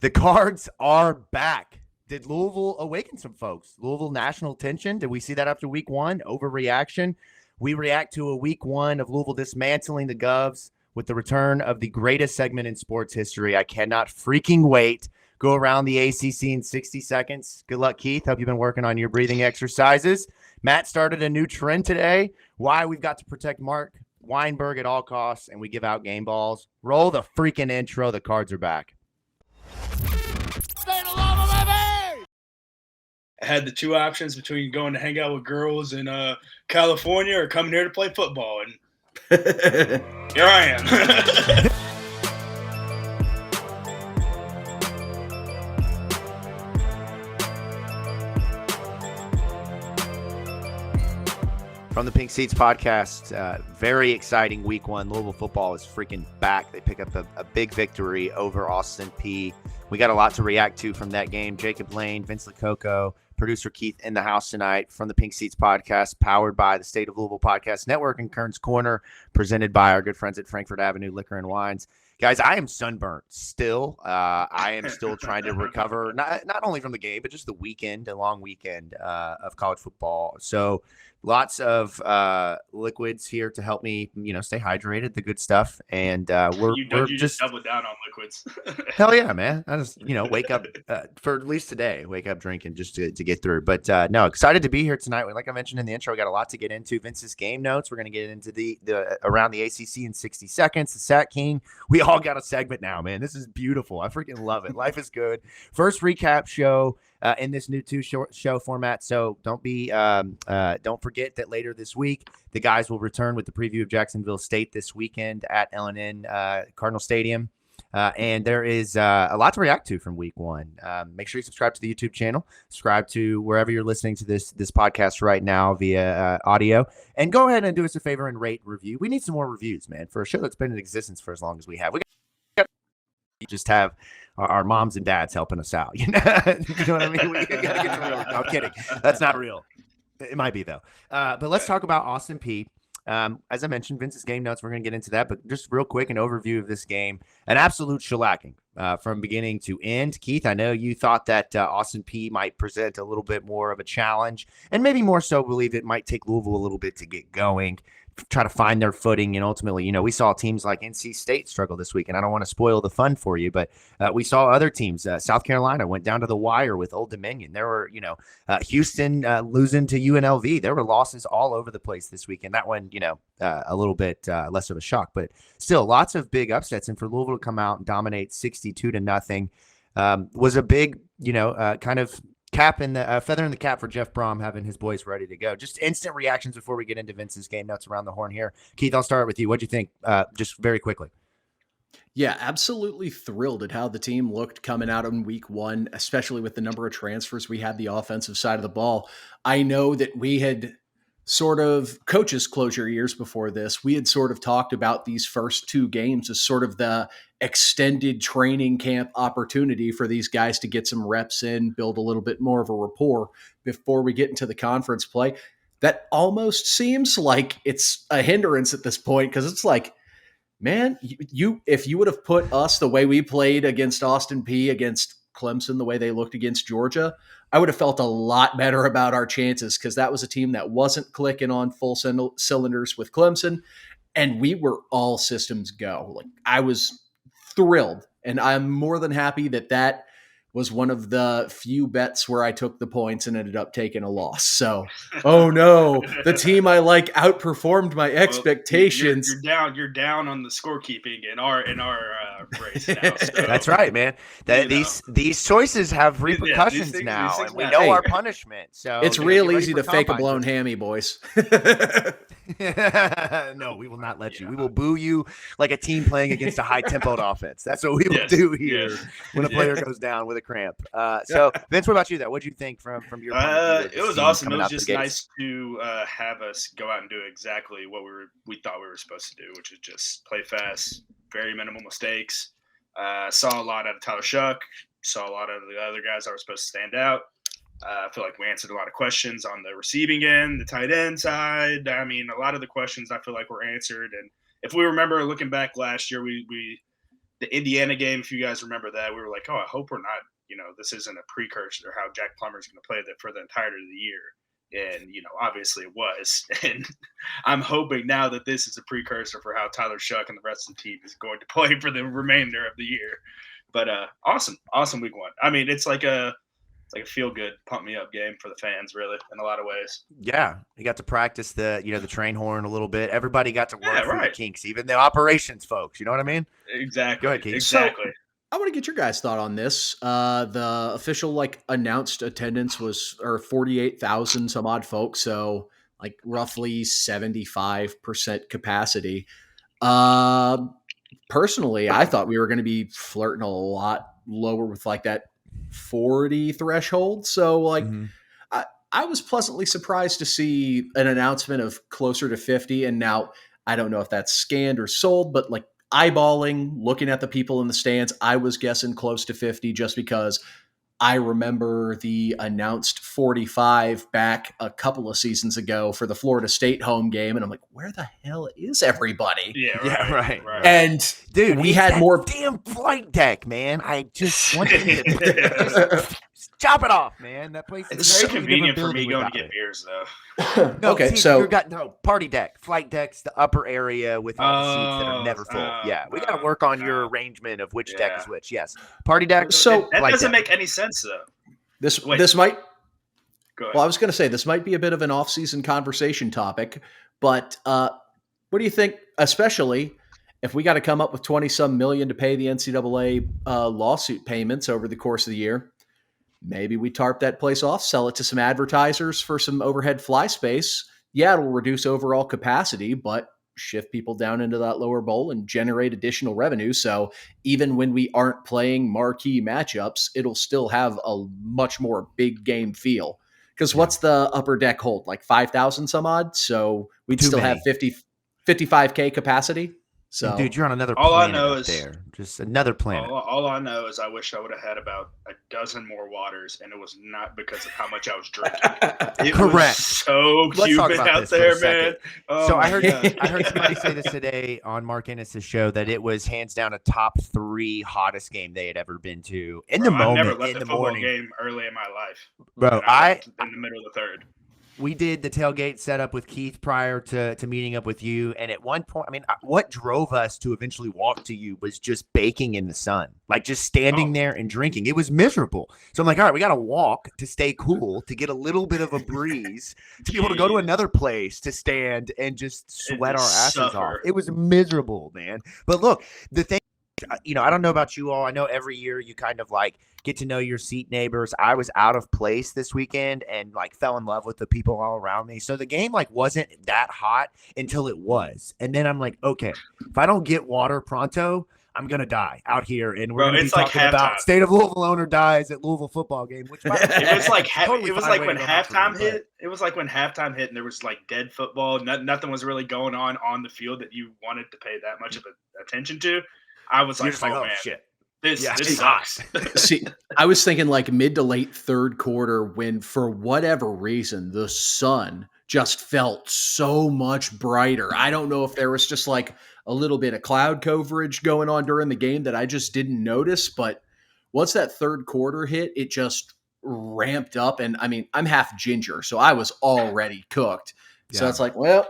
The Cards are back. Did Louisville awaken some folks? Louisville national attention. Did we see that after week one? Overreaction. We react to a week one of Louisville dismantling the Govs with the return of the greatest segment in sports history. I cannot freaking wait. Go around the ACC in 60 seconds. Good luck, Keith. Hope you've been working on your breathing exercises. Matt started a new trend today. Why we've got to protect Mark Weinberg at all costs, and we give out game balls. Roll the freaking intro. The Cards are back. I had the two options between going to hang out with girls in California or coming here to play football, and here I am. From the Pink Seats podcast, very exciting week one. Louisville football is freaking back. They pick up a big victory over Austin Peay. We got a lot to react to from that game. Jacob Lane, Vince Lococo, producer Keith in the house tonight from the Pink Seats podcast, powered by the State of Louisville Podcast Network and Kern's Corner, presented by our good friends at Frankfort Avenue Liquor and Wines. Guys, I am sunburnt still. I am still trying to recover, not only from the game, but just the weekend, a long weekend of college football. So lots of liquids here to help me, stay hydrated, the good stuff. And we're just double down on liquids. Hell yeah, man. I just, wake up for at least today, wake up drinking just to get through. But no, excited to be here tonight. Like I mentioned in the intro, we got a lot to get into. Vince's game notes. We're going to get into the around the ACC in 60 seconds. The Sack King. We all got a segment now, man. This is beautiful. I freaking love it. Life is good. First recap show in this new show format. So don't forget that later this week, the guys will return with the preview of Jacksonville State this weekend at L&N Cardinal Stadium. And there is a lot to react to from week one. Make sure you subscribe to the YouTube channel, subscribe to wherever you're listening to this podcast right now via audio, and go ahead and do us a favor and rate, review. We need some more reviews, man, for a show that's been in existence for as long as we have. We got just have our moms and dads helping us out. You know what I mean? We got to get to real. No, I'm kidding. That's not real. It might be, though. But let's talk about Austin Peay. As I mentioned, Vince's game notes, we're going to get into that, but just real quick, an overview of this game. An absolute shellacking from beginning to end. Keith, I know you thought that Austin Peay might present a little bit more of a challenge, and maybe more so believe it might take Louisville a little bit to get going, try to find their footing, and ultimately, we saw teams like NC State struggle this week, and I don't want to spoil the fun for you, but we saw other teams. South Carolina went down to the wire with Old Dominion. There were, Houston losing to UNLV. There were losses all over the place this week, and that one, a little bit less of a shock, but still lots of big upsets. And for Louisville to come out and dominate 62-0 was a big, kind of cap in the feather in the cap for Jeff Brom having his boys ready to go. Just instant reactions before we get into Vince's game notes around the horn here. Keith, I'll start with you. What'd you think? Just very quickly. Yeah, absolutely thrilled at how the team looked coming out in week one, especially with the number of transfers we had the offensive side of the ball. I know that we had sort of coaches close your ears before this. We had sort of talked about these first two games as sort of the extended training camp opportunity for these guys to get some reps in, build a little bit more of a rapport before we get into the conference play. That almost seems like it's a hindrance at this point, because it's like, man, if you would have put us the way we played against Austin Peay, against Clemson, the way they looked against Georgia, I would have felt a lot better about our chances, because that was a team that wasn't clicking on full cylinders with Clemson, and we were all systems go. Like, I was thrilled, and I'm more than happy that was one of the few bets where I took the points and ended up taking a loss. So, oh no, the team I like outperformed my expectations. You're down on the scorekeeping in our race now. So. That's right, man. These choices have repercussions now, and we know our punishment. So it's real easy to fake a blown hammy, boys. No, we will not let you. We will boo you like a team playing against a high-tempoed offense. That's what we will do here when a player goes down with a cramp. So, Vince, what about you, though? What did you think from your point of view? It was awesome. It was just nice to have us go out and do exactly what we thought we were supposed to do, which is just play fast, very minimal mistakes. Saw a lot out of Tyler Shuck. Saw a lot of the other guys that were supposed to stand out. I feel like we answered a lot of questions on the receiving end, the tight end side. I mean, a lot of the questions I feel like were answered. And if we remember looking back last year, we the Indiana game, if you guys remember that, we were like, oh, I hope we're not, this isn't a precursor to how Jack Plummer's going to play that for the entirety of the year. And, obviously it was. And I'm hoping now that this is a precursor for how Tyler Shuck and the rest of the team is going to play for the remainder of the year. But awesome week one. I mean, it's like a feel good, pump me up game for the fans, really, in a lot of ways. Yeah, you got to practice the train horn a little bit. Everybody got to work through the kinks, even the operations folks. You know what I mean? Exactly. Go ahead, Keith. Exactly. So, I want to get your guys' thought on this. The official announced attendance was 48,000 some odd folks, so roughly 75% capacity. Personally, I thought we were going to be flirting a lot lower with that 40 threshold. So I was pleasantly surprised to see an announcement of closer to 50. And now I don't know if that's scanned or sold, but eyeballing, looking at the people in the stands, I was guessing close to 50 just because I remember the announced 45 back a couple of seasons ago for the Florida State home game. And I'm like, where the hell is everybody? Yeah, right. And dude, we had more damn flight deck, man. I just wanted to chop it off, man. That place is very convenient for me going to get beers, though. No, okay, see, so party deck, flight deck's the upper area with all the seats that are never full. Yeah, we got to work on your arrangement of which deck is which. Yes, party deck. So that doesn't make any sense, though. This might. Go ahead. Well, I was going to say this might be a bit of an off-season conversation topic, but what do you think, especially if we got to come up with 20-some million to pay the NCAA lawsuit payments over the course of the year? Maybe we tarp that place off, sell it to some advertisers for some overhead fly space. Yeah, it'll reduce overall capacity, but shift people down into that lower bowl and generate additional revenue. So even when we aren't playing marquee matchups, it'll still have a much more big game feel. Because what's the upper deck hold? 5,000 some odd? So we'd still have 55K capacity. So, dude, you're on another all planet I know up is there. Just another planet. All I know is I wish I would have had about a dozen more waters, and it was not because of how much I was drinking. It Correct. Was so humid out there, man. So I heard somebody say this today on Mark Ennis's show that it was hands down a top 3 hottest game they had ever been to in the moment. I never left in a the football morning. game early in my life, bro. In the middle of the third. We did the tailgate setup with Keith prior to meeting up with you. And at one point, I mean, what drove us to eventually walk to you was just baking in the sun, just standing there and drinking. It was miserable. So I'm like, all right, we got to walk to stay cool, to get a little bit of a breeze, to be able to go to another place to stand and just sweat our asses off. It was miserable, man. But look, the thing, I don't know about you all. I know every year you kind of get to know your seat neighbors. I was out of place this weekend and fell in love with the people all around me. So the game wasn't that hot until it was. And then I'm like, okay, if I don't get water pronto, I'm going to die out here. And we're going to be talking about state of Louisville owner dies at Louisville football game. Which it was like when halftime hit. It was like when halftime hit and there was dead football. Nothing was really going on the field that you wanted to pay that much of attention to. I was like, oh man, shit. This sucks. See, I was thinking mid to late third quarter when, for whatever reason, the sun just felt so much brighter. I don't know if there was just a little bit of cloud coverage going on during the game that I just didn't notice. But once that third quarter hit, it just ramped up. And I mean, I'm half ginger, so I was already cooked. So it's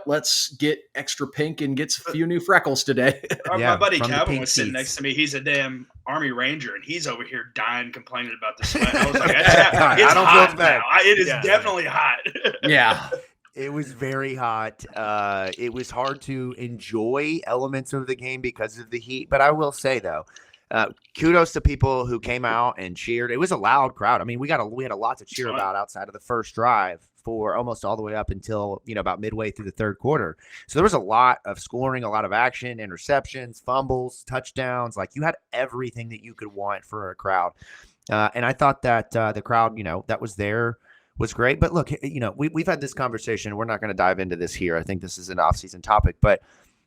let's get extra pink and get a few new freckles today. My buddy Calvin was sitting next to me. He's a damn Army Ranger, and he's over here dying, complaining about the sweat. I was like, it's hot now. It is definitely hot. Yeah. It was very hot. It was hard to enjoy elements of the game because of the heat. But I will say, though, kudos to people who came out and cheered. It was a loud crowd. I mean, we had a lot to cheer about outside of the first drive for almost all the way up until, about midway through the third quarter. So there was a lot of scoring, a lot of action, interceptions, fumbles, touchdowns. You had everything that you could want for a crowd. And I thought that the crowd, that was there was great. But look, we've had this conversation. We're not going to dive into this here. I think this is an off-season topic. But,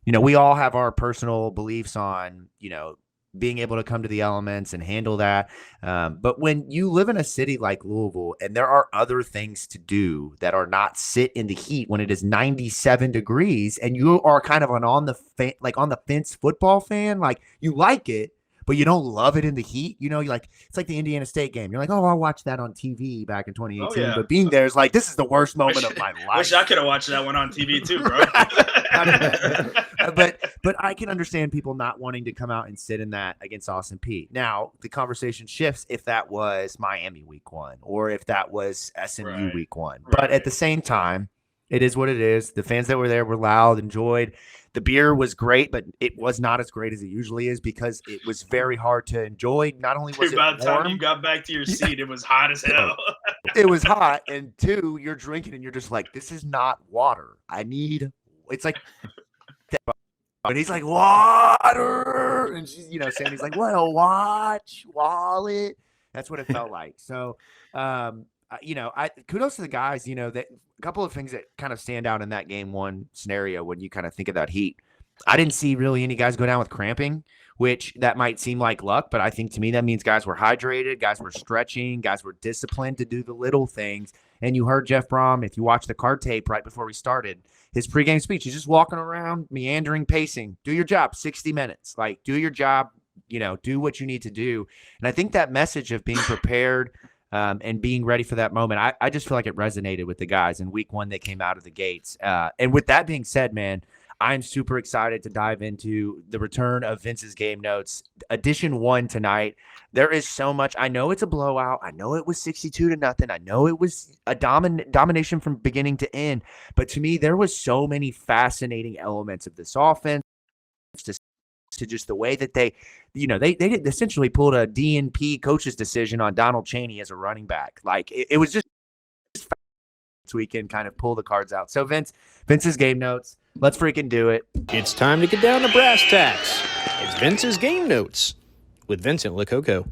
we all have our personal beliefs on, being able to come to the elements and handle that. But when you live in a city like Louisville and there are other things to do that are not sit in the heat when it is 97 degrees and you are kind of on the fence football fan, you like it, but you don't love it in the heat. You know, it's like the Indiana State game. You're like, oh, I'll watch that on TV back in 2018. Oh, yeah. But being there is like, this is the worst moment of my life. Wish I could have watched that one on TV too, bro. but I can understand people not wanting to come out and sit in that against Austin Peay. Now the conversation shifts if that was Miami week 1 or if that was SMU week 1. But at the same time, it is what it is. The fans that were there were loud, enjoyed. The beer was great, but it was not as great as it usually is because it was very hard to enjoy. Not only was it by the time warm, you got back to your seat, it was hot as hell. It was hot, and 2, you're drinking and you're just like, this is not water. It's like, and he's like, water, and she's, Sandy's like, what a wallet. That's what it felt like. So, kudos to the guys. That a couple of things that kind of stand out in that game 1 scenario when you kind of think of that heat. I didn't see really any guys go down with cramping, which that might seem like luck, but I think to me that means guys were hydrated, guys were stretching, guys were disciplined to do the little things. And you heard Jeff Brom, if you watch the card tape right before we started, his pregame speech, he's just walking around, meandering, pacing. Do your job, 60 minutes. Like, do your job, do what you need to do. And I think that message of being prepared and being ready for that moment, I just feel like it resonated with the guys. In week 1, they came out of the gates. And with that being said, man, I'm super excited to dive into the return of Vince's Game Notes, edition 1 tonight. There is so much. I know it's a blowout. I know it was 62-0. I know it was a domination from beginning to end. But to me, there was so many fascinating elements of this offense to just the way that they essentially pulled a DNP coach's decision on Donald Chaney as a running back. Like it was just this weekend kind of pull the cards out. So Vince's Game Notes. Let's freaking do it. It's time to get down to brass tacks. It's Vince's Game Notes with Vincent Lococo.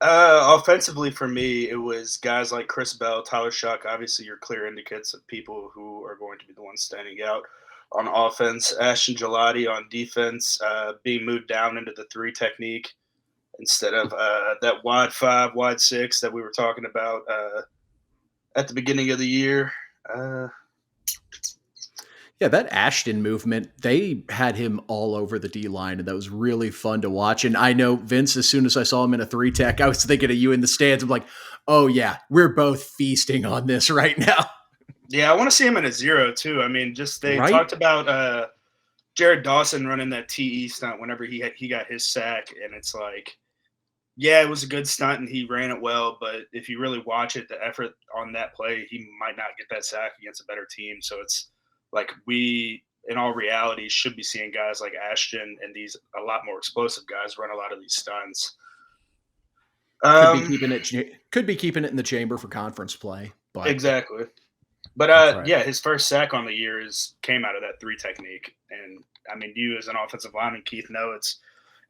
Offensively for me, it was guys like Chris Bell, Tyler Shuck, obviously your clear indicates of people who are going to be the ones standing out on offense. Ashton Gelati on defense, being moved down into the 3 technique instead of that wide 5, wide 6 that we were talking about at the beginning of the year. Yeah, that Ashton movement, they had him all over the D-line, and that was really fun to watch. And I know, Vince, as soon as I saw him in a 3-tech, I was thinking of you in the stands. I'm like, oh, yeah, we're both feasting on this right now. Yeah, I want to see him in a 0, too. I mean, they talked about Jared Dawson running that TE stunt whenever he got his sack, and it's like, yeah, it was a good stunt, and he ran it well, but if you really watch it, the effort on that play, he might not get that sack against a better team. So it's like we, in all reality, should be seeing guys like Ashton and these a lot more explosive guys run a lot of these stunts. Could be keeping it in the chamber for conference play. But exactly. But yeah, his first sack on the year came out of that 3 technique. And I mean, you as an offensive lineman, Keith, know it's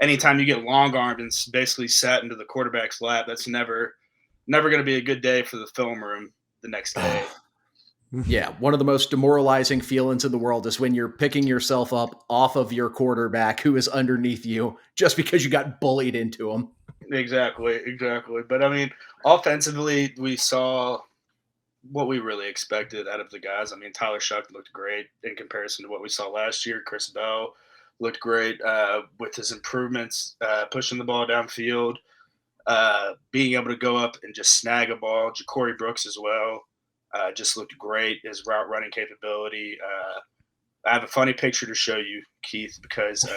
anytime you get long armed and basically sat into the quarterback's lap, that's never going to be a good day for the film room the next day. Yeah, one of the most demoralizing feelings in the world is when you're picking yourself up off of your quarterback who is underneath you just because you got bullied into him. Exactly. But I mean, offensively, we saw what we really expected out of the guys. I mean, Tyler Shuck looked great in comparison to what we saw last year. Chris Bell looked great with his improvements, pushing the ball downfield, being able to go up and just snag a ball. Ja'Cory Brooks as well. Just looked great, his route running capability. I have a funny picture to show you, Keith, because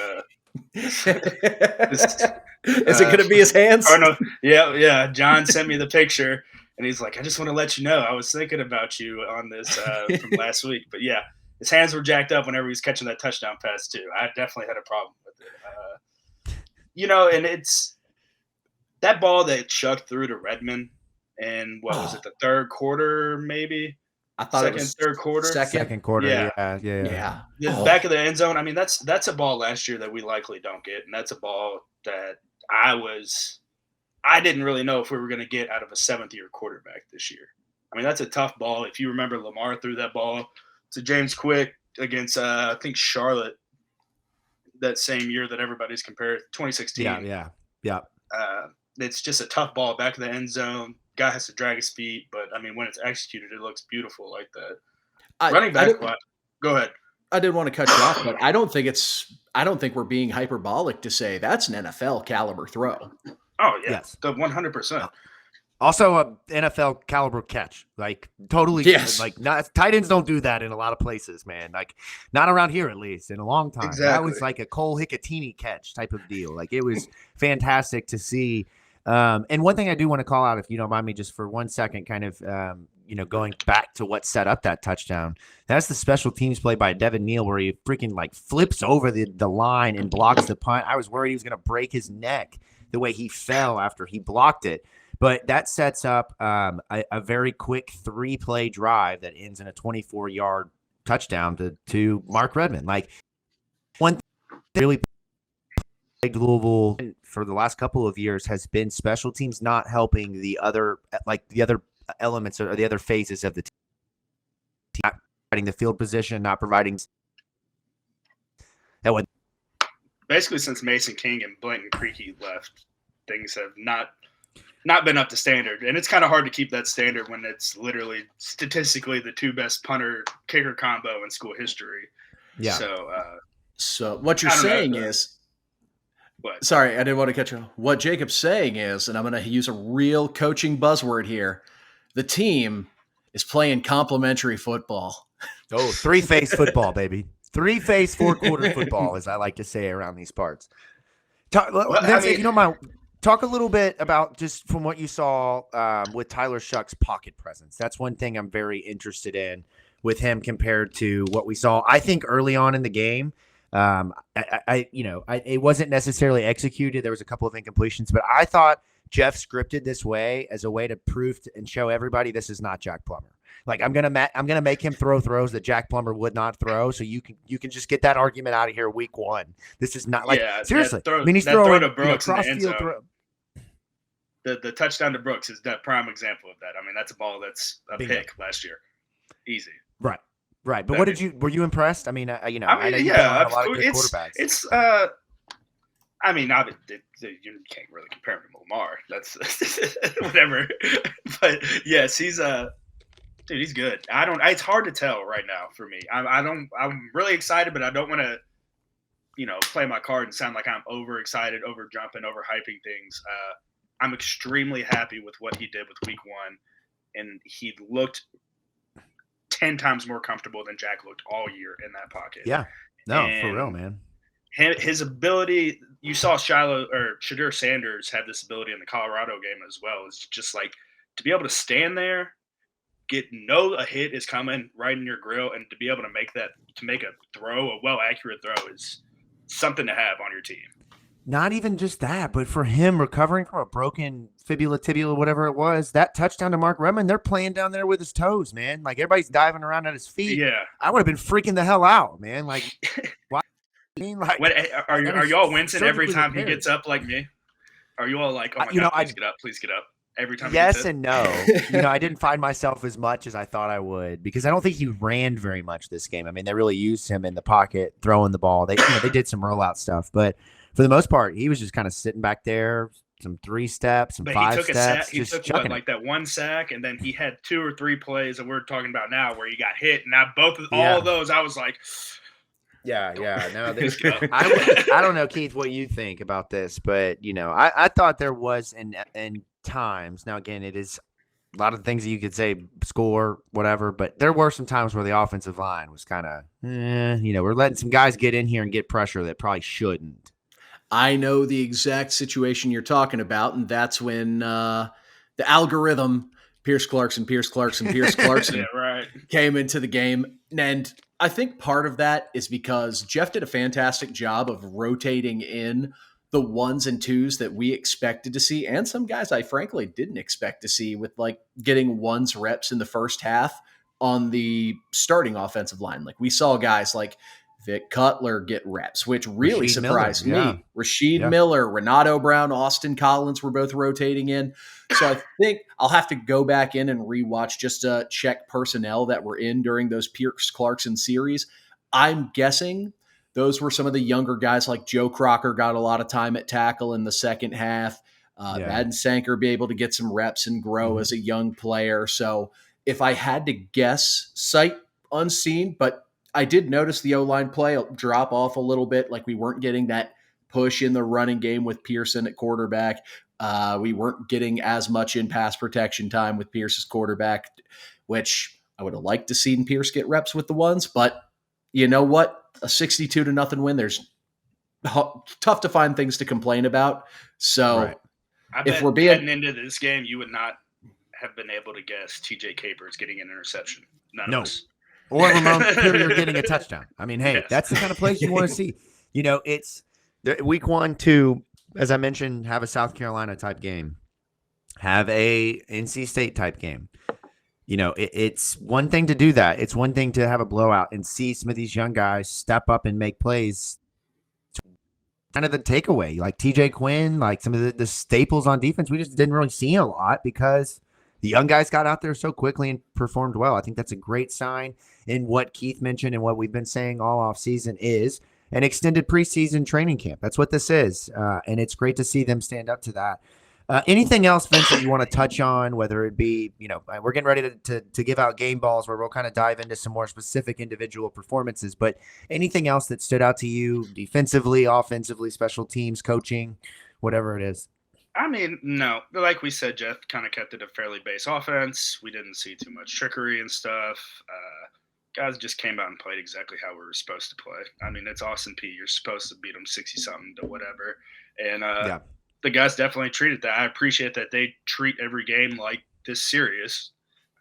is it going to be his hands? Oh, no. Yeah. John sent me the picture, and he's like, I just want to let you know I was thinking about you on this from last week. But, yeah, his hands were jacked up whenever he was catching that touchdown pass, too. I definitely had a problem with it. And it's that ball that Chuck threw to Redmond. And what was it, the third quarter, maybe? I thought it was third quarter. Second quarter. Yeah. The back of the end zone. I mean, that's a ball last year that we likely don't get, and that's a ball that I didn't really know if we were going to get out of a 7th-year quarterback this year. I mean, that's a tough ball. If you remember, Lamar threw that ball to James Quick against I think Charlotte that same year that everybody's compared, 2016. Yeah. It's just a tough ball back of the end zone. Guy has to drag his feet, but I mean, when it's executed, it looks beautiful like that. Running back, go ahead. I didn't want to cut you off, but I don't think we're being hyperbolic to say that's an NFL caliber throw. Oh yeah, Yes. the 100%. Also a NFL caliber catch, like totally. Yes. Like tight ends don't do that in a lot of places, man. Like not around here, at least in a long time. That Exactly. was like a Cole Hicatini catch type of deal. Like it was fantastic to see. And one thing I do want to call out, if you don't mind me, just for 1 second, kind of, going back to what set up that touchdown. That's the special teams play by Devin Neal, where he freaking like flips over the line and blocks the punt. I was worried he was going to break his neck the way he fell after he blocked it. But that sets up a very quick 3-play drive that ends in a 24-yard touchdown to Mark Redmond. Like one thing that really Louisville for the last couple of years has been special teams not helping the other elements or the other phases of the team, not providing the field position, not providing that would Basically, since Mason King and Blanton Creaky left, things have not been up to standard, and it's kind of hard to keep that standard when it's literally statistically the two best punter kicker combo in school history. Yeah. So what you're saying is. What? Sorry, I didn't want to cut you off. What Jacob's saying is, and I'm going to use a real coaching buzzword here, the team is playing complementary football. Oh, 3-phase football, baby. 3-phase 4-quarter football, as I like to say around these parts. Vince, if you don't mind, talk a little bit about just from what you saw with Tyler Shuck's pocket presence. That's one thing I'm very interested in with him compared to what we saw, I think, early on in the game. It wasn't necessarily executed. There was a couple of incompletions, but I thought Jeff scripted this way as a way to prove and show everybody this is not Jack Plummer. Like I'm gonna make him throw throws that Jack Plummer would not throw, so you can just get that argument out of here week 1. This is not like seriously. He's throwing to Brooks in the end zone. throw. The touchdown to Brooks is that prime example of that. I mean, that's a ball that's a Bingo. pick last year, ezy. Right, but were you impressed? I mean, I know you've been around a lot of good quarterbacks. It's you can't really compare him to Lamar. That's whatever. But yes, he's he's good. It's hard to tell right now for me. I'm really excited, but I don't want to, play my card and sound like I'm overexcited, over jumping, over hyping things. I'm extremely happy with what he did with week 1, and he looked 10 times more comfortable than Jack looked all year in that pocket. Yeah. No, for real, man. His ability, you saw Shadur Sanders have this ability in the Colorado game as well. It's just like to be able to stand there, a hit is coming right in your grill, and to be able to make a throw, a accurate throw, is something to have on your team. Not even just that, but for him recovering from a broken fibula, tibia, whatever it was, that touchdown to Mark Redmond, they're playing down there with his toes, man. Like everybody's diving around at his feet. Yeah, I would have been freaking the hell out, man. Like, why? Like, are y'all wincing every time he gets up like me? Are you all like, oh my God, please get up every time? Yes and no. I didn't find myself as much as I thought I would because I don't think he ran very much this game. I mean, they really used him in the pocket, throwing the ball. They did some rollout stuff, but for the most part, he was just kind of sitting back there, some 3 steps, some 5 steps. He took that 1 sack, and then he had 2 or 3 plays that we're talking about now where he got hit. And now all of those, I was like, yeah. No, I don't know, Keith, what you think about this, but I thought there was in times. Now again, it is a lot of things that you could say, score, whatever, but there were some times where the offensive line was kind of, we're letting some guys get in here and get pressure that probably shouldn't. I know the exact situation you're talking about, and that's when the algorithm, Pierce Clarkson yeah, right, came into the game. And I think part of that is because Jeff did a fantastic job of rotating in the 1s and 2s that we expected to see, and some guys I frankly didn't expect to see, with like getting 1s reps in the first half on the starting offensive line. Like we saw guys like Vic Cutler get reps, which really surprised me. Yeah. Rasheed Miller, Renato Brown, Austin Collins were both rotating in. So I think I'll have to go back in and rewatch just to check personnel that were in during those Pierce Clarkson series. I'm guessing those were some of the younger guys, like Joe Crocker got a lot of time at tackle in the second half. Madden Sanker be able to get some reps and grow as a young player. So if I had to guess, sight unseen, but I did notice the O-line play drop off a little bit. Like we weren't getting that push in the running game with Pearson at quarterback. We weren't getting as much in pass protection time with Pierce as quarterback, which I would have liked to see Pierce get reps with the ones. But you know what? A 62-0 win. There's tough to find things to complain about. So Right. I if bet we're being heading into this game, you would not have been able to guess TJ Capers getting an interception. None of us. Or Ramon Courier getting a touchdown. I mean, hey, Yes. that's the kind of place you want to see. You know, it's week 1, 2, as I mentioned, have a South Carolina type game, have a NC State type game. You know, it's one thing to do that. It's one thing to have a blowout and see some of these young guys step up and make plays. Kind of the takeaway, like TJ Quinn, like some of the staples on defense, we just didn't really see a lot because the young guys got out there so quickly and performed well. I think that's a great sign in what Keith mentioned and what we've been saying all off season is an extended preseason training camp. That's what this is. And it's great to see them stand up to that. Anything else, Vince, that you want to touch on, whether it be, you know, we're getting ready to give out game balls where we'll kind of dive into some more specific individual performances, but anything else that stood out to you defensively, offensively, special teams, coaching, whatever it is? I mean, no. Like we said, Jeff kind of kept it a fairly base offense. We didn't see too much trickery and stuff. Guys just came out and played exactly how we were supposed to play. I mean, it's Austin Peay. You're supposed to beat them 60-something to whatever. And the guys definitely treated that. I appreciate that they treat every game like this serious.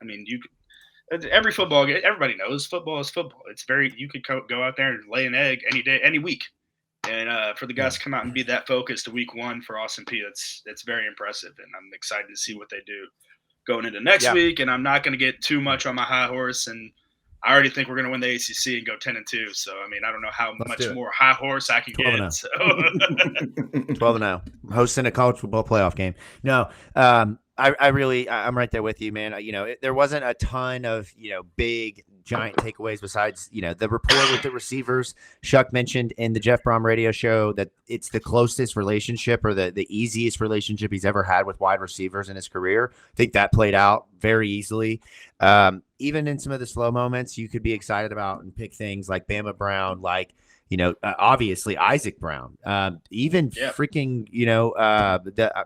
I mean, every football game, everybody knows football is football. It's you could go out there and lay an egg any day, any week. And for the guys to come out and be that focused to week 1 for Austin Peay, that's very impressive. And I'm excited to see what they do going into next week. And I'm not going to get too mumuch on my high horse. And I already think we're going to win the ACC and go 10-2. So, I mean, I don't know how much more high horse I can get. So. 12-0. Hosting a college football playoff game. No, I'm right there with you, man. You know, there wasn't a ton of, you know, big giant takeaways besides, you know, the rapport with the receivers. Shuck mentioned in the Jeff Brom radio show that it's the closest relationship or the easiest relationship he's ever had with wide receivers in his career. I think that played out very easily. Even in some of the slow moments, you could be excited about and pick things like Bama Brown, like, you know, obviously Isaac Brown, freaking, you know,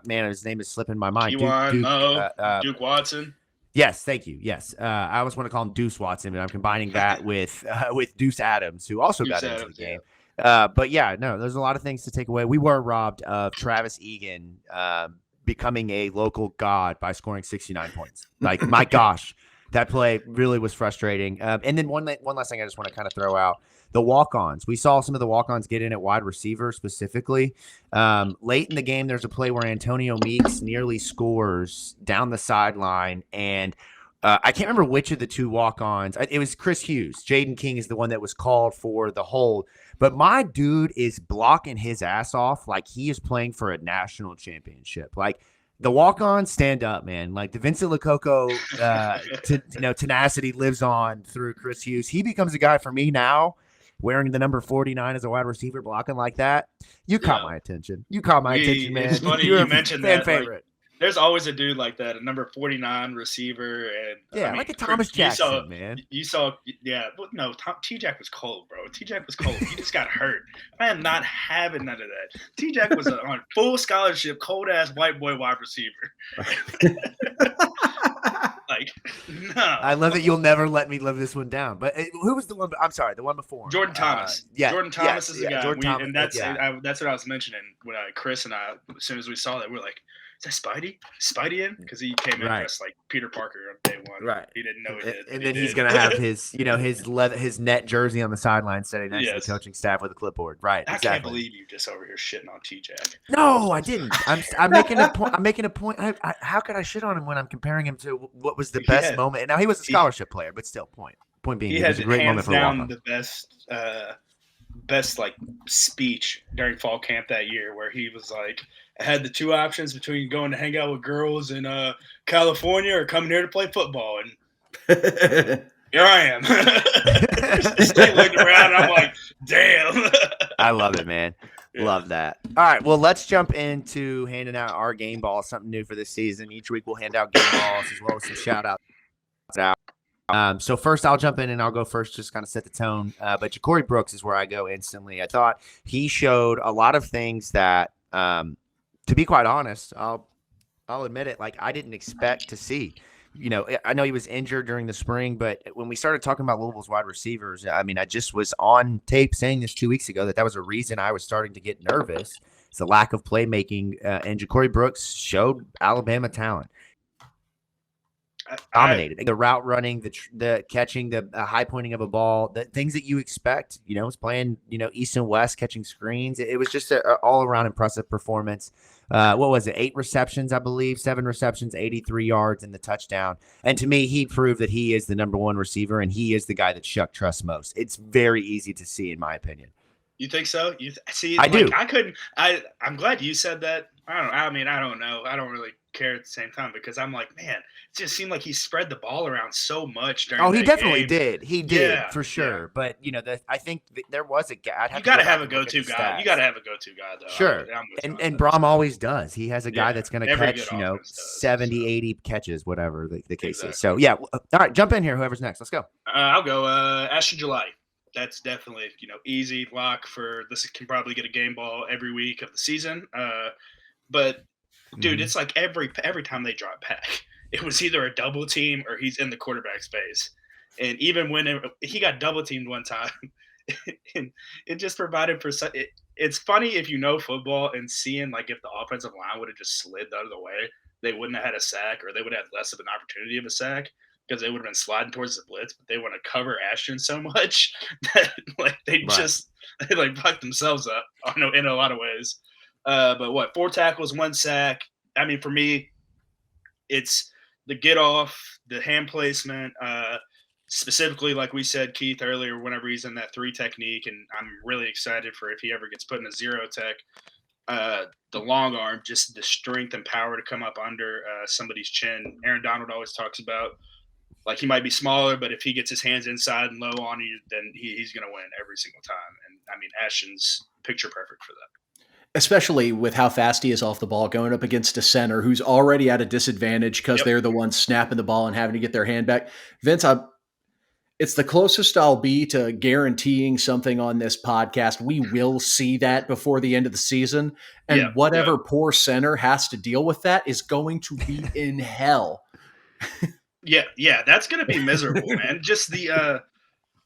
man, his name is slipping my mind. Duke Watson. Yes, thank you. Yes, I always want to call him Deuce Watson, but I'm combining that with Deuce Adams, who also got into the game. But yeah, no, there's a lot of things to take away. We were robbed of Travis Egan becoming a local god by scoring 69 points. Like, my gosh, that play really was frustrating. And then one last thing I just want to kind of throw out. The walk-ons. We saw some of the walk-ons get in at wide receiver specifically. Late in the game, there's a play where Antonio Meeks nearly scores down the sideline, and I can't remember which of the two walk-ons. It was Chris Hughes. Jaden King is the one that was called for the hold. But my dude is blocking his ass off like he is playing for a national championship. Like, the walk-ons stand up, man. Like, the Vincent Lococo tenacity lives on through Chris Hughes. He becomes a guy for me now, wearing the number 49 as a wide receiver, blocking like that. You caught my attention. You caught my attention, man. It's funny You're you mentioned fan that. favorite. Like, there's always a dude like that, a number 49 receiver. And like a Thomas Jackson, man. You saw, no, T-Jack was cold, bro. T-Jack was cold. He just got hurt. I am not having none of that. T-Jack was on full scholarship, cold-ass white boy wide receiver. Like, no. I love that you'll never let me live this one down. But who was the one? I'm sorry, the one before. Jordan Thomas. Jordan Thomas is the guy. Jordan Thomas, and that's what I was mentioning when Chris and I, as soon as we saw that, we were like, is that Spidey? Spidey in? Because he came in dressed like Peter Parker on day one. Right. He didn't know he did. And then he's going to have his net jersey on the sideline sitting next to the coaching staff with a clipboard. Right. I can't believe you just over here shitting on T-Jack. No, I didn't. I'm making a point. I'm making a point. How could I shit on him when I'm comparing him to what was the best moment? Now, he was a scholarship player, but still, point being, it was a great moment for Walker. The best like speech during fall camp that year, where he was like, I had the two options between going to hang out with girls in California or coming here to play football, and here I am. Just looking around, and I'm like, damn. I love it, man. Yeah. Love that. All right, well, let's jump into handing out our game balls, something new for this season. Each week we'll hand out game balls as well as some shout-outs. So first I'll jump in and I'll go first, just kind of set the tone. But Ja'Cory Brooks is where I go instantly. I thought he showed a lot of things that, to be quite honest, I'll admit it, like I didn't expect to see. I know he was injured during the spring, but when we started talking about Louisville's wide receivers, I mean, I just was on tape saying this 2 weeks ago that was a reason I was starting to get nervous. It's the lack of playmaking, and Ja'Cory Brooks showed Alabama talent. Dominated the route running, the catching, the high pointing of a ball, the things that you expect. Was playing, east and west, catching screens. It was just an all around impressive performance. What was it? 8 receptions, I believe, 7 receptions, 83 yards, and the touchdown. And to me, he proved that he is the number one receiver, and he is the guy that Shuck trusts most. It's very easy to see, in my opinion. You think so? See, I do. I couldn't. I'm glad you said that. I don't know. I don't really care at the same time because I'm like, man, it just seemed like he spread the ball around so much during. He definitely game. did. He did for sure. Yeah. But I think there was a guy. You got to have a go-to guy. You got to have a go-to guy, though. Sure. And Braum always does. He has a guy that's going to catch, 70, 80 catches, whatever the case is. So yeah. All right, jump in here. Whoever's next. Let's go. I'll go. Ashton July. That's definitely, easy lock for this. Can probably get a game ball every week of the season. But dude, it's like every time they drop back, it was either a double team or he's in the quarterback space. And even when he got double teamed one time, and it just provided for it's funny if you know football and seeing like if the offensive line would have just slid the other way, they wouldn't have had a sack or they would have less of an opportunity of a sack. Because they would have been sliding towards the blitz, but they want to cover Ashton so much that they fucked themselves up in a lot of ways. But 4 tackles, 1 sack. I mean, for me, it's the get off, the hand placement, specifically, like we said, Keith earlier, whenever he's in that 3 technique, and I'm really excited for if he ever gets put in a 0 tech. The long arm, just the strength and power to come up under somebody's chin. Aaron Donald always talks about. Like he might be smaller, but if he gets his hands inside and low on you, then he's going to win every single time. And I mean, Ashton's picture perfect for that. Especially with how fast he is off the ball, going up against a center who's already at a disadvantage because they're the ones snapping the ball and having to get their hand back. Vince, it's the closest I'll be to guaranteeing something on this podcast. We will see that before the end of the season. And whatever poor center has to deal with that is going to be in hell. Yeah, that's gonna be miserable, man. Just the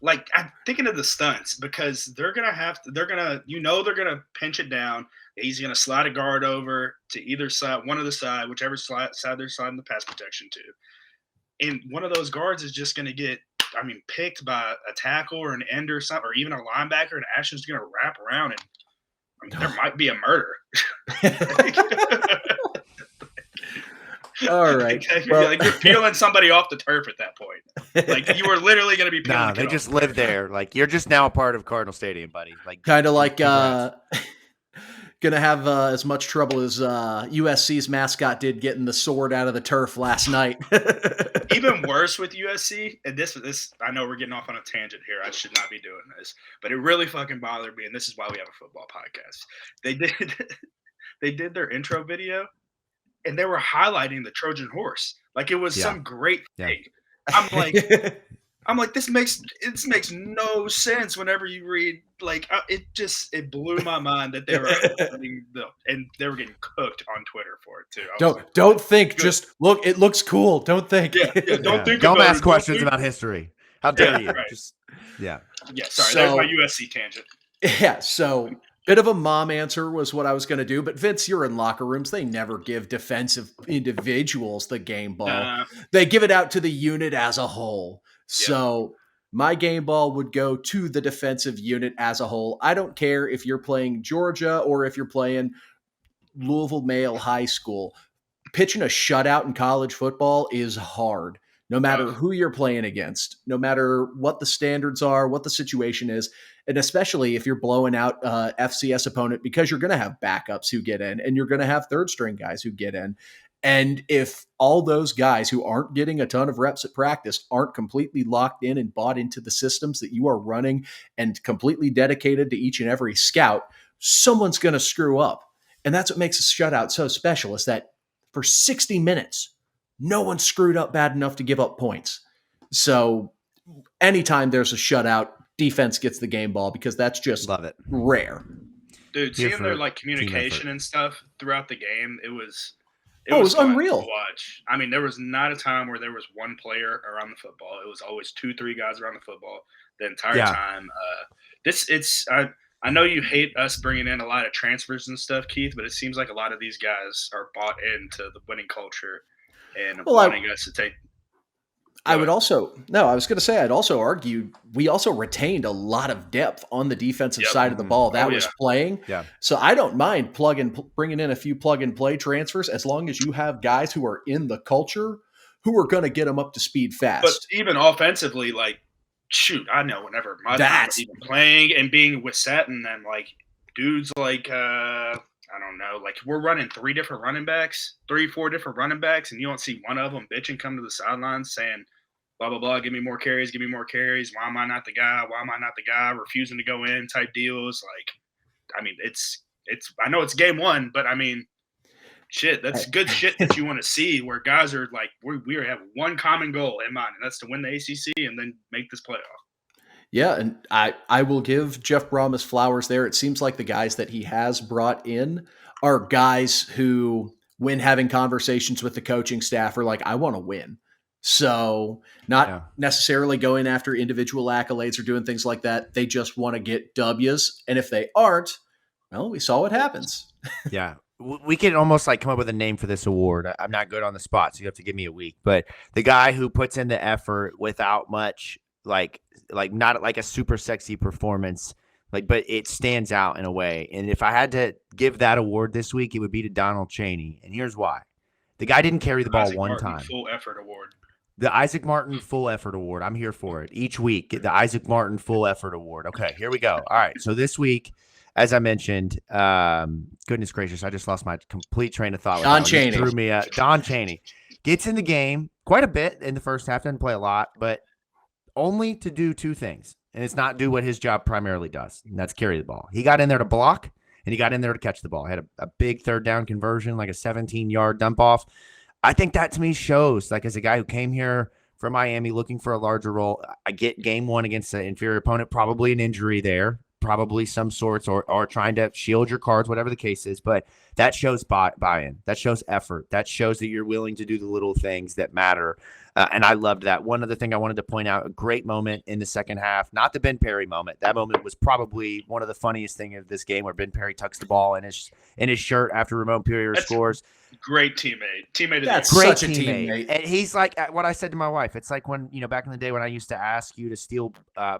I'm thinking of the stunts because they're gonna pinch it down. He's gonna slide a guard over to either side, one of the side, whichever side they're sliding the pass protection to. And one of those guards is just gonna get, picked by a tackle or an end or something, or even a linebacker, and Ashton's gonna wrap around and there might be a murder. All right. You're peeling somebody off the turf at that point. Like you were literally going to be peeling. No, they just live there. Like you're just now a part of Cardinal Stadium, buddy. Like kind of like going to have as much trouble as USC's mascot did getting the sword out of the turf last night. Even worse with USC, and this I know we're getting off on a tangent here. I should not be doing this, but it really fucking bothered me, and this is why we have a football podcast. They did their intro video. And they were highlighting the Trojan horse, like it was some great thing. I'm like, this makes no sense. Whenever you read, it blew my mind that they were and they were getting cooked on Twitter for it too. Don't think, just look. It looks cool. Don't think. Don't think. Don't ask questions about history. How dare you? Right. Sorry, that was my USC tangent. Yeah, so. Bit of a mom answer was what I was going to do, but Vince, you're in locker rooms. They never give defensive individuals the game ball. They give it out to the unit as a whole. So my game ball would go to the defensive unit as a whole. I don't care if you're playing Georgia or if you're playing Louisville Male High School. Pitching a shutout in college football is hard, no matter who you're playing against, no matter what the standards are, what the situation is. And especially if you're blowing out FCS opponent, because you're going to have backups who get in and you're going to have third string guys who get in. And if all those guys who aren't getting a ton of reps at practice aren't completely locked in and bought into the systems that you are running and completely dedicated to each and every scout, someone's going to screw up. And that's what makes a shutout so special, is that for 60 minutes, no one screwed up bad enough to give up points. So anytime there's a shutout, defense gets the game ball because that's just Love it. rare. Dude, Here seeing for their like team communication effort. and stuff throughout the game, it was fun unreal to watch. I mean, there was not a time where there was one player around the football. It was always 2-3 guys around the football the entire Yeah. time. I know you hate us bringing in a lot of transfers and stuff, Keith, but it seems like a lot of these guys are bought into the winning culture and wanting us to take. I was going to say, I'd also argue we also retained a lot of depth on the defensive side of the ball that was playing. Yeah. So I don't mind bringing in a few plug and play transfers as long as you have guys who are in the culture who are going to get them up to speed fast. But even offensively, like, shoot, I know whenever my time was even playing and being with Satin and like dudes like I don't know, like we're running 4 different running backs, and you don't see one of them bitching come to the sidelines saying blah blah blah, give me more carries, why am I not the guy, refusing to go in type deals. Like, I mean, it's I know it's game 1, but I mean, shit, that's good shit that you want to see where guys are like, we have one common goal in mind, and that's to win the ACC and then make this playoff. Yeah, and I will give Jeff Brom his flowers there. It seems like the guys that he has brought in are guys who, when having conversations with the coaching staff, are like, I want to win. So not necessarily going after individual accolades or doing things like that. They just want to get W's. And if they aren't, well, we saw what happens. Yeah. We could almost like come up with a name for this award. I'm not good on the spot, so you have to give me a week. But the guy who puts in the effort without much, like not like a super sexy performance, but it stands out in a way. And if I had to give that award this week, it would be to Donald Chaney. And here's why: the guy didn't carry the ball Isaac one Martin time. Full effort award. The Isaac Martin Full Effort Award. I'm here for it. Each week, get the Isaac Martin Full Effort Award. Okay, here we go. All right, so this week, as I mentioned, goodness gracious, I just lost my complete train of thought. Don Chaney. Threw me up. Don Chaney gets in the game quite a bit in the first half. Didn't play a lot, but only to do 2 things. And it's not do what his job primarily does, and that's carry the ball. He got in there to block, and he got in there to catch the ball. He had a big 3rd down conversion, like a 17-yard dump off. I think that to me shows, like, as a guy who came here from Miami looking for a larger role, I get game 1 against an inferior opponent, probably an injury there, probably some sorts, or trying to shield your cards, whatever the case is. But that shows buy-in. That shows effort. That shows that you're willing to do the little things that matter. And I loved that. One other thing I wanted to point out, a great moment in the second half, not the Ben Perry moment. That moment was probably one of the funniest things of this game, where Ben Perry tucks the ball in his shirt after Ramon Purrier scores. Great teammate. That's Great such a teammate. And he's like what I said to my wife. It's like when, back in the day when I used to ask you to steal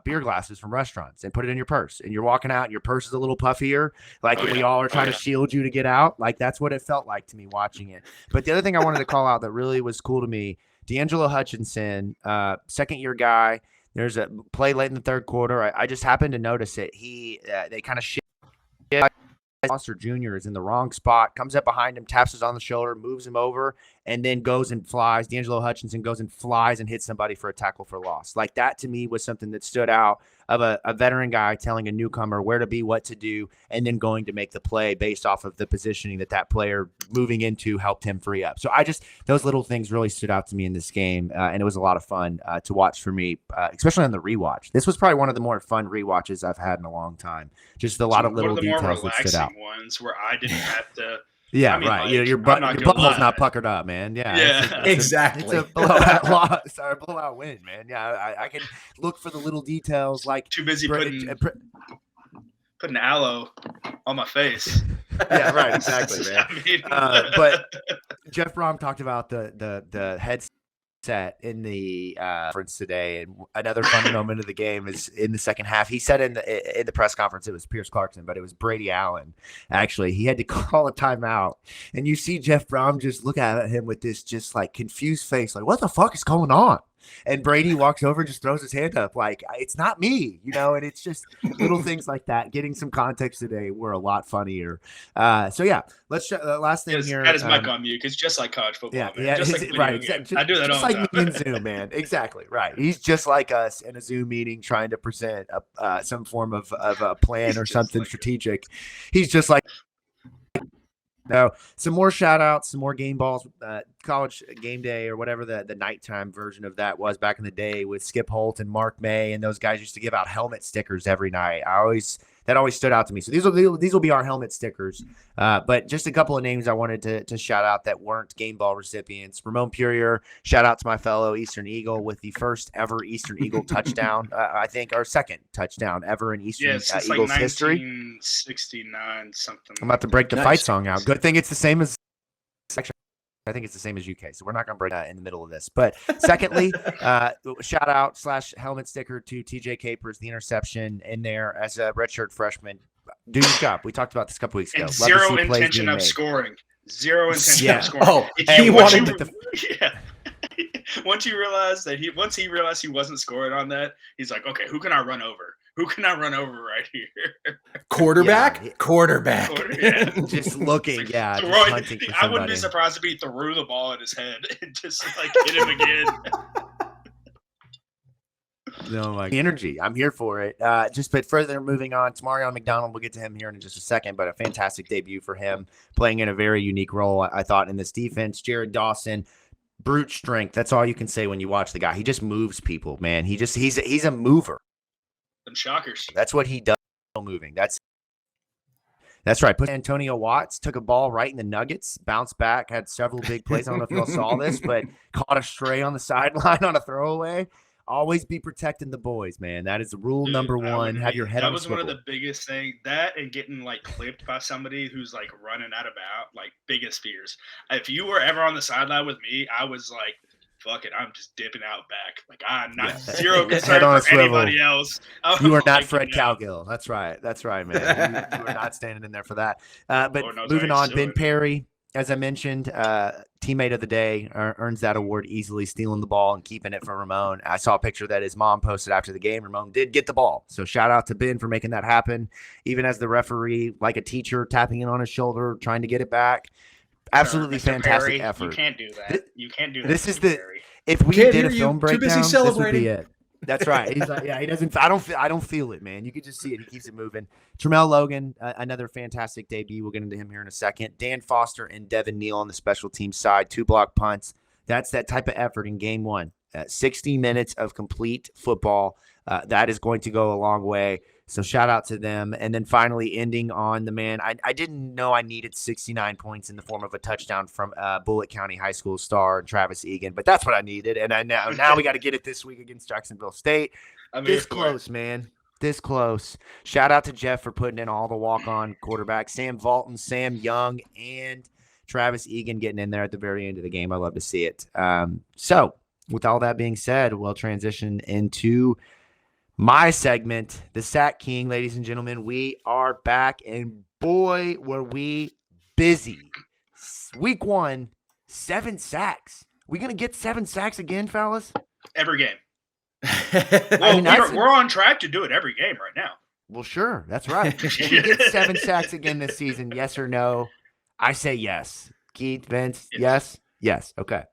beer glasses from restaurants and put it in your purse, and you're walking out and your purse is a little puffier, like we all are trying to shield you to get out. Like, that's what it felt like to me watching it. But the other thing I wanted to call out that really was cool to me, D'Angelo Hutchinson, 2nd-year guy. There's a play late in the 3rd quarter. I just happened to notice it. They kind of shit. Foster Jr. is in the wrong spot, comes up behind him, taps us on the shoulder, moves him over, and then goes and flies. D'Angelo Hutchinson goes and flies and hits somebody for a tackle for loss. Like, that to me was something that stood out, of a veteran guy telling a newcomer where to be, what to do, and then going to make the play based off of the positioning that player moving into helped him free up. So those little things really stood out to me in this game, and it was a lot of fun to watch for me, especially on the rewatch. This was probably one of the more fun rewatches I've had in a long time. Just a lot of little details that stood out. Ones where I didn't have to. Yeah, I mean, right. like, your butthole's not puckered up, man. Yeah, exactly. It's a blowout loss or a blowout win, man. Yeah, I can look for the little details, like too busy putting aloe on my face. Yeah, right. Exactly, man. I mean, but Jeff Brom talked about the headset in the conference today, and another fun moment of the game is in the second half. He said in the press conference it was Pierce Clarkson, but it was Brady Allen. Actually, he had to call a timeout, and you see Jeff Brom just look at him with this just like confused face, like, what the fuck is going on? And Brady walks over and just throws his hand up like, it's not me, and it's just little things like that. Getting some context today were a lot funnier. So yeah, let's last thing here. Got his mic on mute. It's just like college football. Yeah, man. yeah, just like right. Exactly. I do that just all the like time. in Zoom, man. Exactly, right. He's just like us in a Zoom meeting trying to present some form of a plan or something strategic. He's just like No, some more shout outs, some more game balls, college game day or whatever the nighttime version of that was back in the day with Skip Holt and Mark May, and those guys used to give out helmet stickers every night. That always stood out to me. So these will be our helmet stickers. But just a couple of names I wanted to shout out that weren't game ball recipients. Ramon Purrier, shout out to my fellow Eastern Eagle with the first ever Eastern Eagle touchdown. I think our second touchdown ever in Eastern Eagles like history. 1969 something. I'm about to break the fight song out. Good thing it's the same as. Actually, I think it's the same as UK, so we're not going to break that in the middle of this. But secondly, shout out / helmet sticker to TJ Capers, the interception in there as a redshirt freshman. Do your job. We talked about this a couple weeks ago. And zero intention of scoring. Zero intention of scoring. Oh, he wanted yeah. Once he realized he wasn't scoring on that, he's like, okay, who can I run over? Who can I run over right here? Quarterback. Yeah. Just looking, yeah. Just hunting for I wouldn't be surprised if he threw the ball at his head and just like hit him again. No, my energy. I'm here for it. But further moving on, Tamarion McDonald, we'll get to him here in just a second, but a fantastic debut for him, playing in a very unique role, I thought, in this defense. Jared Dawson, brute strength. That's all you can say when you watch the guy. He just moves people, man. He's a mover. Some shockers. That's what he does. Moving. That's right. Put Antonio Watts, took a ball right in the Nuggets, bounced back, had several big plays. I don't know if y'all saw this, but caught a stray on the sideline on a throwaway. Always be protecting the boys, man. That is rule number one. Have your head on the swivel. That was one of the biggest things. That and getting like clipped by somebody who's like running out about, like biggest fears. If you were ever on the sideline with me, I was like, fuck it, I'm just dipping out back. Like I'm not zero concern for anybody else. You are not Fred Cowgill. That's right, man. You are not standing in there for that. But moving on, Ben Perry, as I mentioned, teammate of the day, earns that award easily, stealing the ball and keeping it for Ramon. I saw a picture that his mom posted after the game. Ramon did get the ball. So shout out to Ben for making that happen. Even as the referee, like a teacher, tapping it on his shoulder, trying to get it back. Absolutely fantastic Perry, effort. You can't do that. You can't do that. This is Perry. If we did a film breakdown, this would be it. That's right. He's like, he doesn't. I don't feel it, man. You can just see it. He keeps it moving. Tramel Logan, another fantastic debut. We'll get into him here in a second. Dan Foster and Devin Neal on the special team side, 2 block punts. That's that type of effort in game one. 60 minutes of complete football. That is going to go a long way. So shout out to them. And then finally ending on the man. I didn't know I needed 69 points in the form of a touchdown from Bullitt County High School star Travis Egan, but that's what I needed. And now we got to get it this week against Jacksonville State. This close, man. This close. Shout out to Jeff for putting in all the walk-on quarterbacks. Sam Valton, Sam Young, and Travis Egan getting in there at the very end of the game. I love to see it. So with all that being said, we'll transition into my segment, the Sack King, ladies and gentlemen. We are back, and boy, were we busy. Week 1, 7 sacks. We going to get 7 sacks again, fellas? Every game. We're on track to do it every game right now. Well, sure. That's right. Can we get 7 sacks again this season, yes or no? I say yes. Keith, Vince, yes? Yes. Okay.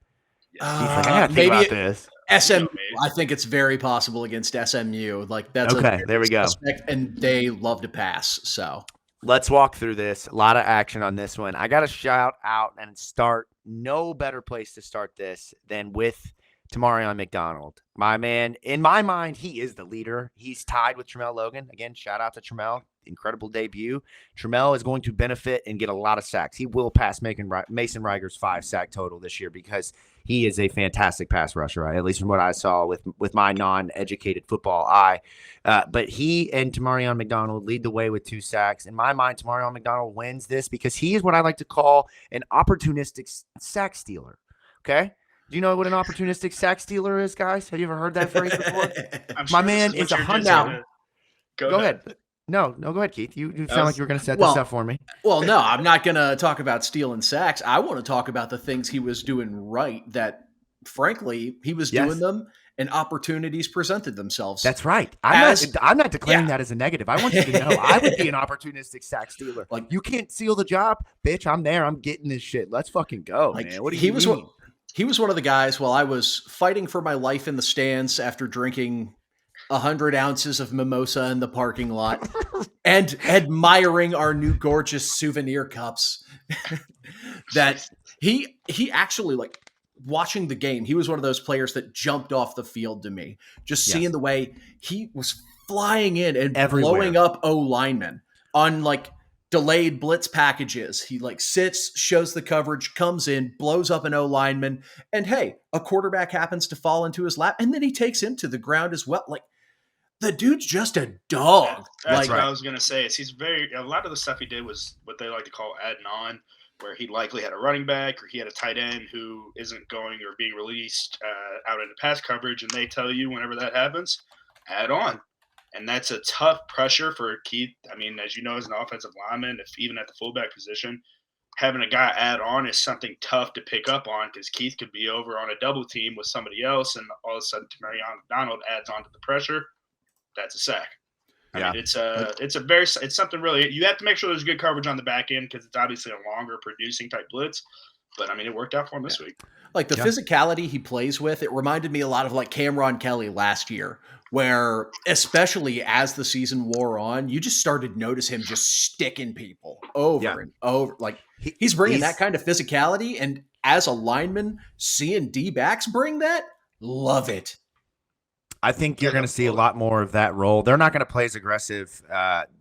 I gotta think about this. SMU, I think it's very possible against SMU. Like that's okay. There we go. And they love to pass. So let's walk through this. A lot of action on this one. I got to shout out and start. No better place to start this than with Tamarion McDonald. My man, in my mind, he is the leader. He's tied with Tramel Logan. Again, shout out to Tramel. Incredible debut. Tramel is going to benefit and get a lot of sacks. He will pass Mason Riger's 5 sack total this year because he is a fantastic pass rusher, right? At least from what I saw with my non-educated football eye. But he and Tamarion McDonald lead the way with 2 sacks. In my mind, Tamarion McDonald wins this because he is what I like to call an opportunistic sack stealer. Okay? Do you know what an opportunistic sack stealer is, guys? Have you ever heard that phrase before? My man is a hunter. Go ahead. No, go ahead, Keith. You sound like you were going to set this up for me. Well, no, I'm not going to talk about stealing sacks. I want to talk about the things he was doing right that, frankly, he was doing them and opportunities presented themselves. That's right. I'm not declaring that as a negative. I want you to know I would be an opportunistic sack stealer. Like, you can't steal the job. Bitch, I'm there. I'm getting this shit. Let's fucking go, man. What do you mean? He was one of the guys while I was fighting for my life in the stands after drinking 100 ounces of mimosa in the parking lot and admiring our new gorgeous souvenir cups. That he actually, like, watching the game, he was one of those players that jumped off the field to me. Just seeing the way he was flying in and blowing up O linemen on like delayed blitz packages. He like sits, shows the coverage, comes in, blows up an O lineman, and hey, a quarterback happens to fall into his lap, and then he takes him to the ground as well. Like, the dude's just a dog. That's what I was gonna say. Is he's a lot of the stuff he did was what they like to call adding on, where he likely had a running back or he had a tight end who isn't going or being released out into pass coverage, and they tell you whenever that happens, add on. And that's a tough pressure for Keith. I mean, as you know, as an offensive lineman, if even at the fullback position, having a guy add on is something tough to pick up on, because Keith could be over on a double team with somebody else, and all of a sudden Tamarion McDonald adds on to the pressure. That's a sack. I mean, it's something really, you have to make sure there's good coverage on the back end, because it's obviously a longer producing type blitz. But I mean, it worked out for him this week. Like the physicality he plays with, it reminded me a lot of like Cameron Kelly last year, where especially as the season wore on, you just started to notice him just sticking people over and over. Like he's bringing that kind of physicality, and as a lineman, seeing D-backs bring that, love it. I think you're going to see a lot more of that role. They're not going to play as aggressive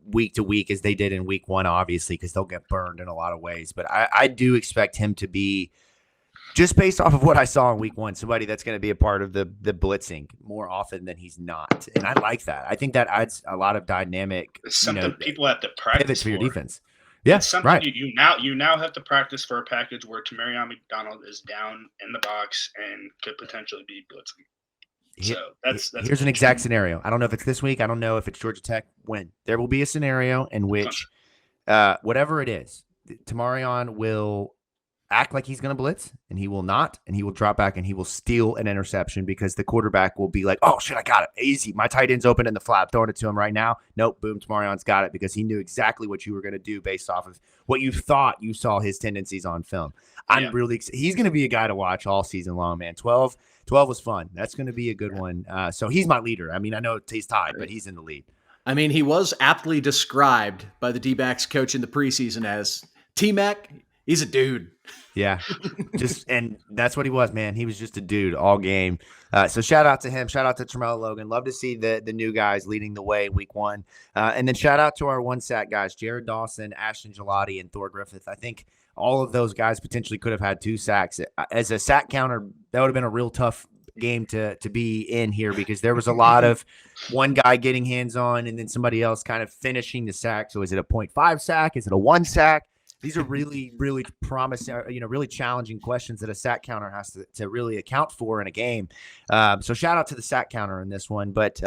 week to week as they did in week one, obviously, because they'll get burned in a lot of ways. But I do expect him to be, just based off of what I saw in week one, somebody that's going to be a part of the blitzing more often than he's not. And I like that. I think that adds a lot of dynamic. It's something people have to practice for your defense. Yeah, it's something you now have to practice for a package where Tamarion McDonald is down in the box and could potentially be blitzing. So that's here's an exact scenario. I don't know if it's this week. I don't know if it's Georgia Tech. When there will be a scenario in which, whatever it is, Tamarion will act like he's going to blitz, and he will not, and he will drop back, and he will steal an interception, because the quarterback will be like, "Oh shit, I got it, easy. My tight end's open in the flat, throwing it to him right now." Nope, boom, Tamarion's got it, because he knew exactly what you were going to do based off of what you thought you saw his tendencies on film. I'm really he's going to be a guy to watch all season long, man. 12 was fun. That's going to be a good one. So he's my leader. I mean, I know he's tied, but he's in the lead. I mean, he was aptly described by the D-backs coach in the preseason as T-Mac. He's a dude. Yeah, and that's what he was, man. He was just a dude all game. So shout out to him. Shout out to Tramel Logan. Love to see the new guys leading the way week one. And then shout out to our one sack guys, Jared Dawson, Ashton Gelati, and Thor Griffith. I think all of those guys potentially could have had 2 sacks. As a sack counter, that would have been a real tough game to be in here, because there was a lot of one guy getting hands on and then somebody else kind of finishing the sack. So is it a 0.5 sack? Is it a 1 sack? These are really, really promising, really challenging questions that a sack counter has to really account for in a game. So shout out to the sack counter in this one, but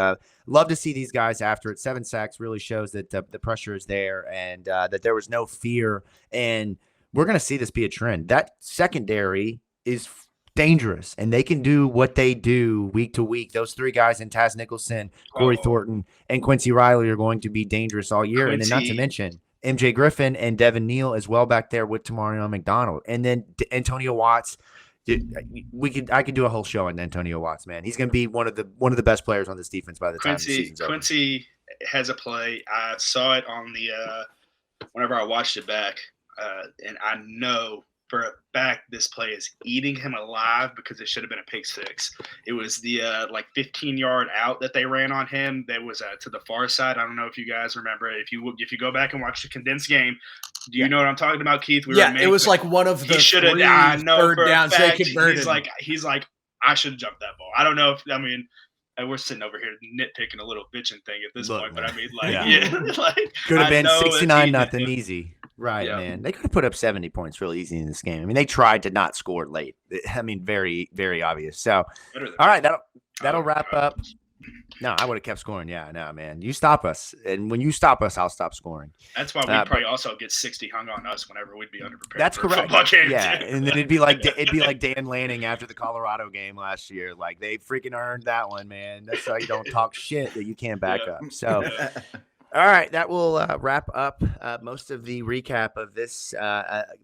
love to see these guys after it. 7 sacks really shows that the pressure is there, and that there was no fear. And we're going to see this be a trend. That secondary is dangerous, and they can do what they do week to week. Those 3 guys in Taz Nicholson, Corey Thornton, and Quincy Riley are going to be dangerous all year. And then not to mention MJ Griffin and Devin Neal as well back there with Tamarion McDonald. And then Antonio Watts. I could do a whole show on Antonio Watts, man. He's going to be one of the best players on this defense by the time the season's over. Quincy has a play. I saw it on the whenever I watched it back, and I know for a fact this play is eating him alive, because it should have been a pick 6. It was the 15-yard out that they ran on him. That was to the far side. I don't know if you guys remember it. If you go back and watch the condensed game, do you know what I'm talking about, Keith? It was like one of the 3 third downs they converted. He's like, I should have jumped that ball. I don't know if we're sitting over here nitpicking a little bitching thing at this point, but I mean, could have been 69-0 easy. Right, man. They could have put up 70 points real easy in this game. I mean, they tried to not score late. I mean, very, very obvious. So, all right, that'll wrap up. No, I would have kept scoring. Yeah, no, man. You stop us. And when you stop us, I'll stop scoring. That's why we'd probably also get 60 hung on us whenever we'd be underprepared. That's for correct. A football game. Yeah, and then it'd be like Dan Lanning after the Colorado game last year. Like, they freaking earned that one, man. That's how you don't talk shit that you can't back up. So, all right, that will wrap up most of the recap of this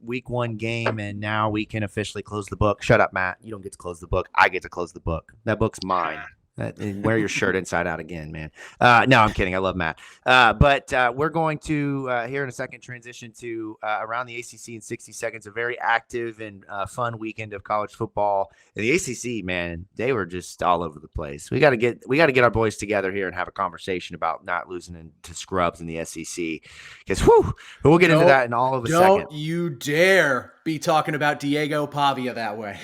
week 1 game, and now we can officially close the book. Shut up, Matt. You don't get to close the book. I get to close the book. That book's mine. And wear your shirt inside out again, man. No, I'm kidding. I love Matt. But we're going to, here in a second, transition to around the ACC in 60 seconds, a very active and fun weekend of college football. And the ACC, man, they were just all over the place. We got to get our boys together here and have a conversation about not losing to scrubs in the SEC. Because, but we'll get into that in all of a second. Don't you dare be talking about Diego Pavia that way.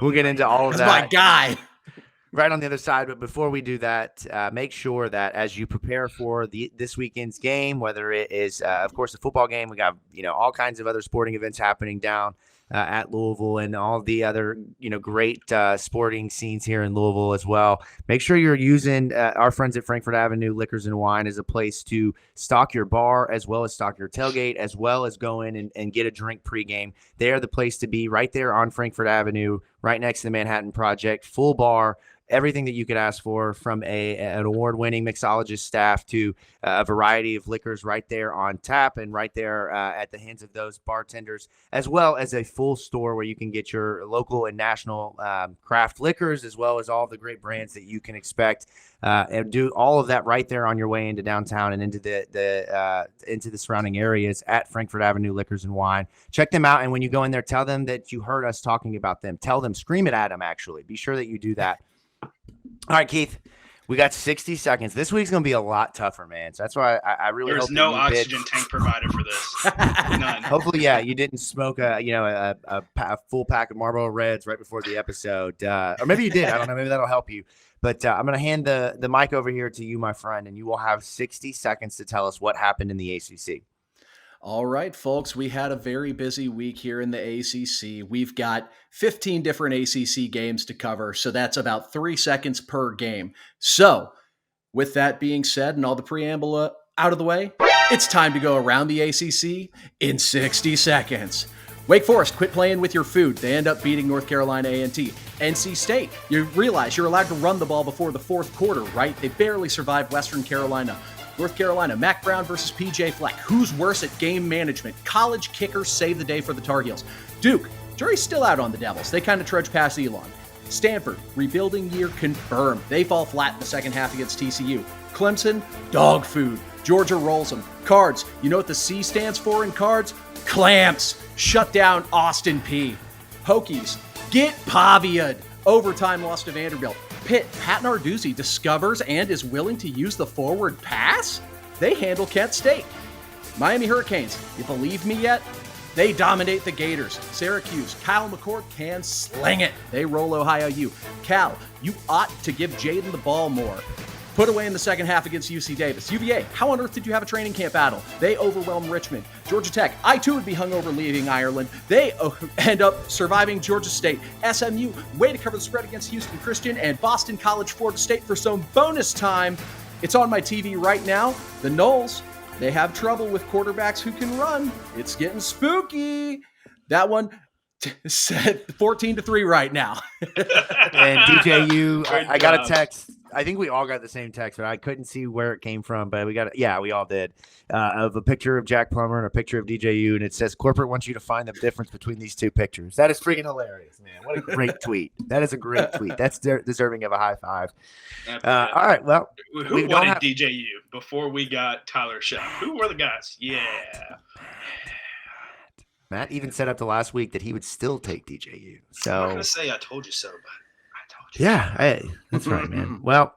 We'll get into all of that. That's my guy. Right on the other side. But before we do that, make sure that as you prepare for this weekend's game, whether it is, of course, the football game, we got, all kinds of other sporting events happening down at Louisville and all the other, great sporting scenes here in Louisville as well. Make sure you're using our friends at Frankfort Avenue Liquors and Wine as a place to stock your bar as well as stock your tailgate, as well as go in and get a drink pregame. They are the place to be right there on Frankfort Avenue, right next to the Manhattan Project, full bar. Everything that you could ask for, from an award-winning mixologist staff to a variety of liquors right there on tap and right there at the hands of those bartenders, as well as a full store where you can get your local and national craft liquors, as well as all the great brands that you can expect, and do all of that right there on your way into downtown and into the surrounding areas at Frankfort Avenue Liquors and Wine. Check them out, and when you go in there, tell them that you heard us talking about them. Tell them, scream it at them, actually. Be sure that you do that. All right, Keith, we got 60 seconds. This week's going to be a lot tougher, man. So that's why I really hope there's no oxygen tank provided for this. None. Hopefully, you didn't smoke a full pack of Marlboro Reds right before the episode. Or maybe you did. I don't know. Maybe that'll help you. But I'm going to hand the mic over here to you, my friend, and you will have 60 seconds to tell us what happened in the ACC. All right, folks, we had a very busy week here in the ACC. We've got 15 different ACC games to cover, so that's about 3 seconds per game. So, with that being said and all the preamble out of the way, it's time to go around the ACC in 60 seconds. Wake Forest quit playing with your food. They end up beating North Carolina A&T. NC State, you realize you're allowed to run the ball before the fourth quarter, right? They barely survived Western Carolina. North Carolina, Mac Brown versus PJ Fleck. Who's worse at game management? College kickers save the day for the Tar Heels. Duke, jury's still out on the Devils. They kind of trudge past Elon. Stanford, rebuilding year confirmed. They fall flat in the second half against TCU. Clemson, dog food. Georgia rolls them. Cards, you know what the C stands for in cards? Clamps. Shut down Austin Peay. Hokies, get Pavia'd. Overtime loss to Vanderbilt. Pitt, Pat Narduzzi discovers and is willing to use the forward pass? They handle Kent State. Miami Hurricanes, you believe me yet? They dominate the Gators. Syracuse, Kyle McCord can sling it. They roll Ohio U. Cal, you ought to give Jaden the ball more. Put away in the second half against UC Davis. UVA, how on earth did you have a training camp battle? They overwhelm Richmond. Georgia Tech, I too would be hungover leaving Ireland. They end up surviving Georgia State. SMU, way to cover the spread against Houston Christian. And Boston College, Florida State for some bonus time. It's on my TV right now. The Noles, they have trouble with quarterbacks who can run. It's getting spooky. That one set 14-3 right now. And DJU, I got a text. I think we all got the same text, but I couldn't see where it came from. But we all did. Of a picture of Jack Plummer and a picture of DJU, and it says corporate wants you to find the difference between these two pictures. That is freaking hilarious, man. What a great tweet. That is a great tweet. That's deserving of a high five. All right, well, who wanted DJU before we got Tyler Shutout? Who were the guys? Yeah. Matt even said up to last week that he would still take DJU. So I'm not gonna say I told you so, but I told you. Yeah, that's right, man. Well,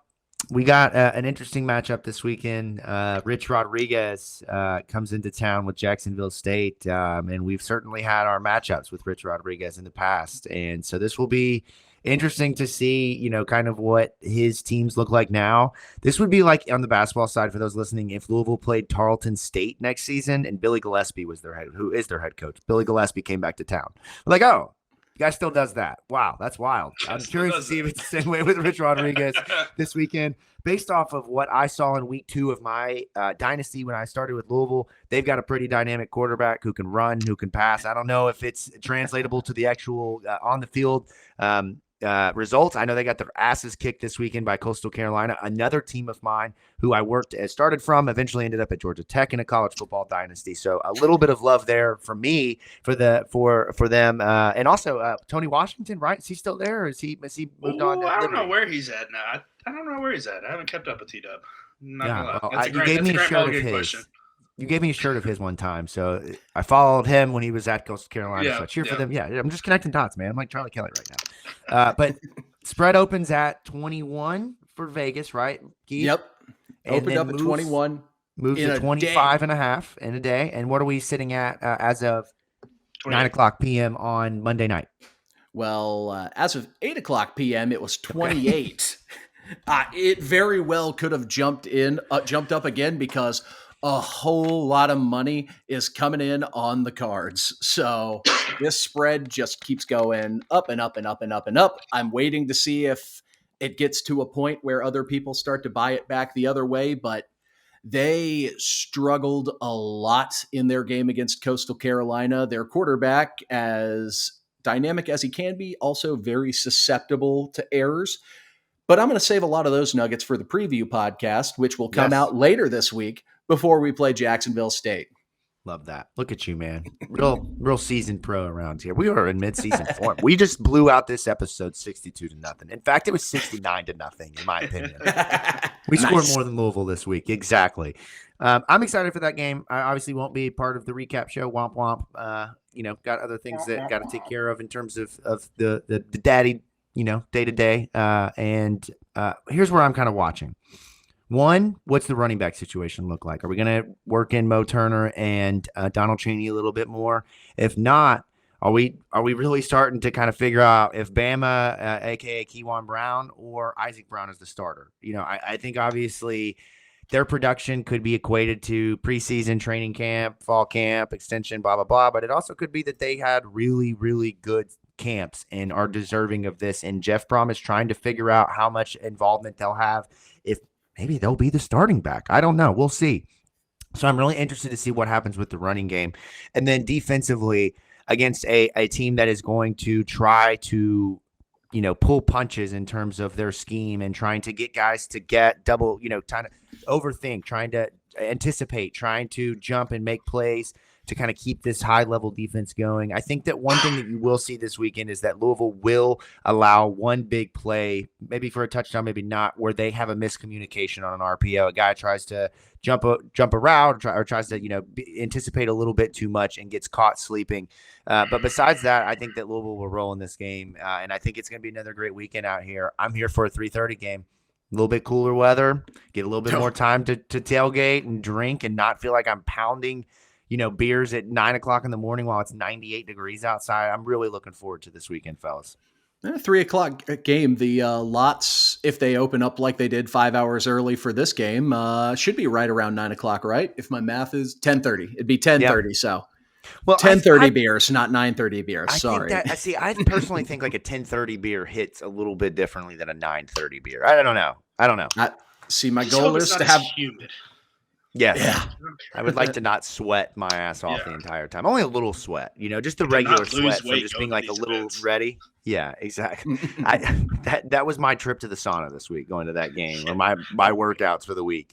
we got an interesting matchup this weekend. Rich Rodriguez comes into town with Jacksonville State, and we've certainly had our matchups with Rich Rodriguez in the past, and so this will be interesting to see, kind of what his teams look like now. This would be like on the basketball side for those listening, if Louisville played Tarleton State next season and Billy Gillespie was who is their head coach. Billy Gillespie came back to town. We're like, oh, the guy still does that. Wow, that's wild. I'm curious to see if it's the same way with Rich Rodriguez this weekend. Based off of what I saw in week 2 of my dynasty when I started with Louisville, they've got a pretty dynamic quarterback who can run, who can pass. I don't know if it's translatable to the actual on the field results. I know they got their asses kicked this weekend by Coastal Carolina, another team of mine who I started from, eventually ended up at Georgia Tech in a college football dynasty. So a little bit of love there for me for them, and also Tony Washington, right? Is he still there, or is he moved on? I don't know where he's at now. I don't know where he's at. I haven't kept up with T-Dub. You gave me a shirt of his. Question. You gave me a shirt of his one time, so I followed him when he was at Coastal Carolina. So I cheer for them. Yeah, I'm just connecting dots, man. I'm like Charlie Kelly right now. But spread opens at 21 for Vegas, right? Keith? Yep. Opened up at 21. Moves to 25 and a half in a day. And what are we sitting at as of 9 o'clock p.m. on Monday night? Well, as of 8 o'clock p.m., it was 28. It very well could have jumped up again because a whole lot of money is coming in on the cards. So this spread just keeps going up and up and up and up and up. I'm waiting to see if it gets to a point where other people start to buy it back the other way, but they struggled a lot in their game against Coastal Carolina. Their quarterback, as dynamic as he can be, also very susceptible to errors. But I'm going to save a lot of those nuggets for the preview podcast, which will come out later this week before we play Jacksonville State. Love that. Look at you, man. Real seasoned pro around here. We are in mid-season form. We just blew out this episode 62-0. In fact, it was 69-0, in my opinion. We scored more than Louisville this week. Exactly. I'm excited for that game. I obviously won't be part of the recap show. Womp womp. Got other things that got to take care of in terms of the daddy, day to day. And here's where I'm kind of watching. One, what's the running back situation look like? Are we going to work in Mo Turner and Donald Chaney a little bit more? If not, are we really starting to kind of figure out if Bama, aka Kewan Brown, or Isaac Brown is the starter? I think obviously their production could be equated to preseason, training camp, fall camp, extension, blah, blah, blah. But it also could be that they had really, really good camps and are deserving of this. And Jeff Brom is trying to figure out how much involvement they'll have. If maybe they'll be the starting back. I don't know. We'll see. So I'm really interested to see what happens with the running game. And then defensively against a team that is going to try to, pull punches in terms of their scheme and trying to get guys to get double, trying to overthink, trying to anticipate, trying to jump and make plays to kind of keep this high level defense going. I think that one thing that you will see this weekend is that Louisville will allow one big play, maybe for a touchdown, maybe not, where they have a miscommunication on an RPO. A guy tries to jump a route or tries to, anticipate a little bit too much and gets caught sleeping. But besides that, I think that Louisville will roll in this game. And I think it's going to be another great weekend out here. I'm here for a 3:30 game. A little bit cooler weather, get a little bit more time to tailgate and drink and not feel like I'm pounding beers at 9 o'clock in the morning while it's 98 degrees outside. I'm really looking forward to this weekend, fellas. 3 o'clock game. The lots, if they open up like they did 5 hours early for this game, should be right around 9 o'clock, right? If my math is 10:30, it'd be 10:30. Yep. So, 10:30 beers, not 9:30 beers. Sorry. I personally think like a 10:30 beer hits a little bit differently than a 9:30 beer. I don't know. My goal is to have humid. Yes. Yeah. I would like to not sweat my ass off the entire time. Only a little sweat, just the regular sweat from just being like a little ready. Yeah, exactly. That was my trip to the sauna this week, going to that game, or my workouts for the week.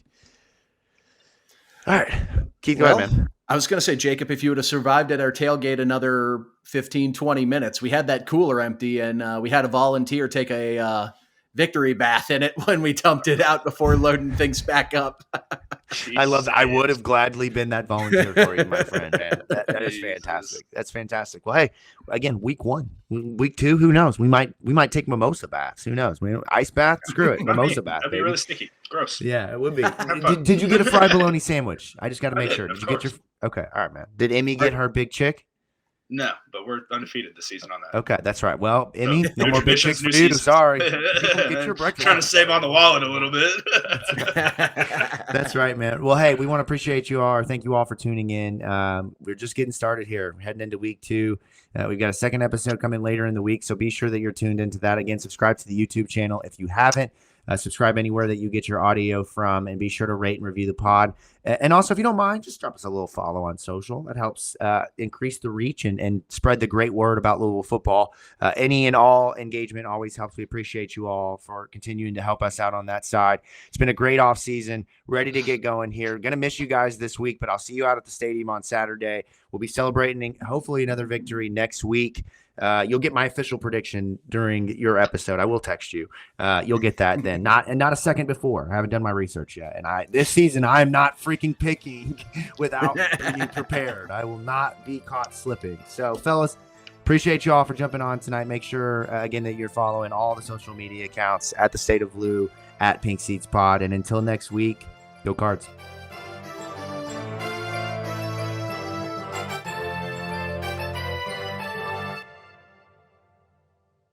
All right. Keith, go ahead, man. I was going to say, Jacob, if you would have survived at our tailgate another 15, 20 minutes, we had that cooler empty and we had a volunteer take a victory bath in it when we dumped it out before loading things back up. I love that. I would have gladly been that volunteer for you, my friend. Man. That is fantastic. That's fantastic. Well, hey, again, week 1, week 2, who knows? We might take mimosa baths. Who knows? Ice bath? Screw it. Mimosa bath. That'd be really sticky. Gross. Yeah, it would be. Did you get a fried bologna sandwich? I just got to make sure. Did you get your? Okay, all right, man. Did Emmy get her big chick? No, but we're undefeated this season on that. Okay, that's right. Well, Emmy, no more big chicks for you. Sorry. Get your breakfast. Trying to save on the wallet a little bit. That's right, man. Well, hey, we want to appreciate you all. Thank you all for tuning in. We're just getting started here, heading into week 2. We've got a second episode coming later in the week, so be sure that you're tuned into that. Again, subscribe to the YouTube channel if you haven't. Subscribe anywhere that you get your audio from, and be sure to rate and review the pod. And also, if you don't mind, just drop us a little follow on social. That helps increase the reach and spread the great word about Louisville football. Any and all engagement always helps. We appreciate you all for continuing to help us out on that side. It's been a great off season. Ready to get going here. Going to miss you guys this week, but I'll see you out at the stadium on Saturday. We'll be celebrating hopefully another victory next week. You'll get my official prediction during your episode. I will text you. You'll get that then. Not a second before. I haven't done my research yet. And this season I'm not freaking picking without being prepared. I will not be caught slipping. So, fellas, appreciate you all for jumping on tonight. Make sure again that you're following all the social media accounts at the State of Lou, at Pink Seats Pod. And until next week, go Cards.